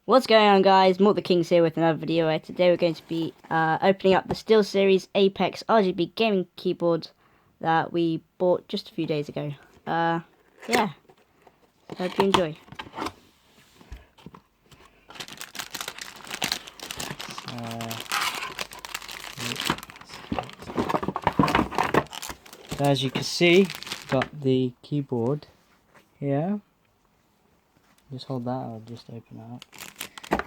What's going on, guys? Mortal Kings here with another video where today we're going to be opening up the SteelSeries Apex RGB gaming keyboard that we bought just a few days ago. Yeah, hope you enjoy. So as you can see, got the keyboard here. Just hold that, I'll just open it up.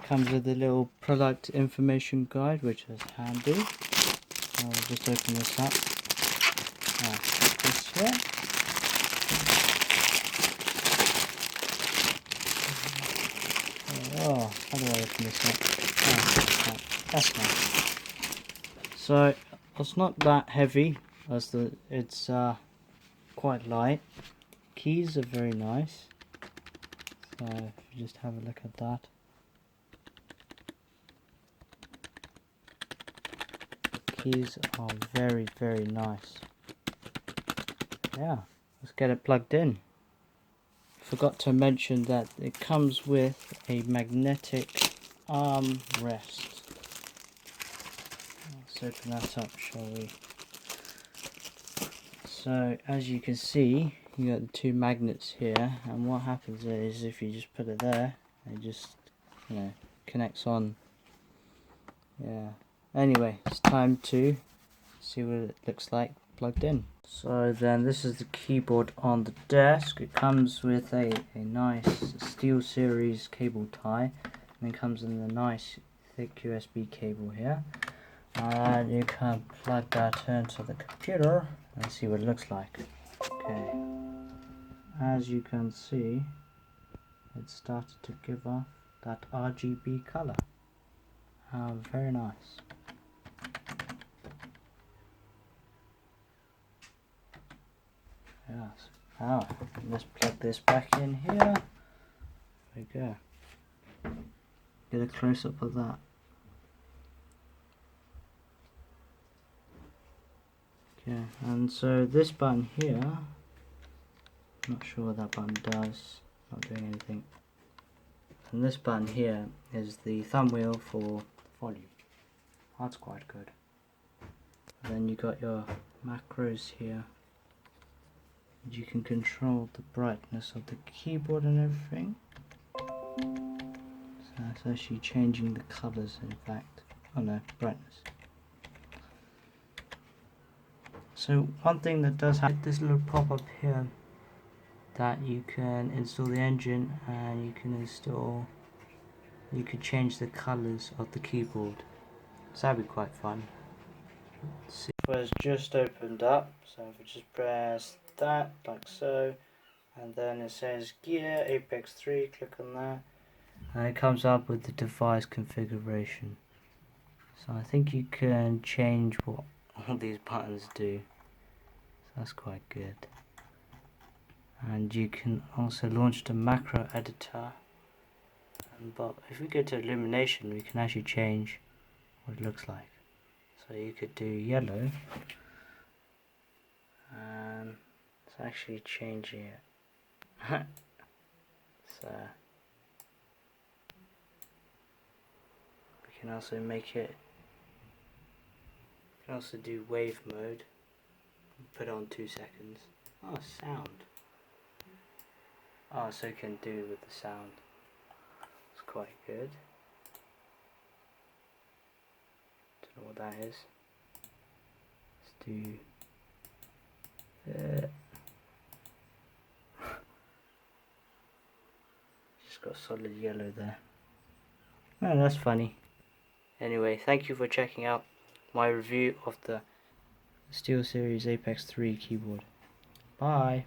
Comes with a little product information guide, which is handy. I'll just open this up. Put this here. Oh, how do I open this up? That's nice. So it's not that heavy, it's quite light. Keys are very nice. So if you just have a look at that. Keys are very, very nice. Yeah, let's get it plugged in. Forgot to mention that it comes with a magnetic arm rest. Let's open that up, shall we? So as you can see, you got the two magnets here, and what happens is if you just put it there, it just, connects on. Yeah. Anyway, it's time to see what it looks like plugged in. So then this is the keyboard on the desk. It comes with a nice SteelSeries cable tie, and it comes in a nice thick USB cable here. And you can plug that into the computer and see what it looks like. Okay. As you can see, it started to give off that RGB color. Very nice. Yes. Let's plug this back in here. There we go. Get a close up of that. Okay, and so this button here, not sure what that button does, not doing anything. And this button here is the thumb wheel for volume. That's quite good. And then you got your macros here. You can control the brightness of the keyboard and everything. So it's actually changing the colours, in fact. Oh no, brightness. So one thing that does have this little pop-up here, that you can install the engine, and you can change the colours of the keyboard. So that'd be quite fun. Let's see. It's just opened up, so if we just press that like so, and then it says gear Apex 3, click on that, and it comes up with the device configuration. So I think you can change what all these buttons do, so that's quite good. And you can also launch the macro editor, but if we go to illumination, we can actually change what it looks like. So you could do yellow, and it's actually changing it. So we can also make it, we can also do wave mode, put it on 2 seconds. Oh, sound. Oh, so you can do with the sound. It's quite good. Don't know what that is. Let's do just got solid yellow there. Oh, that's funny. Anyway, thank you for checking out my review of the SteelSeries Apex 3 keyboard. Bye.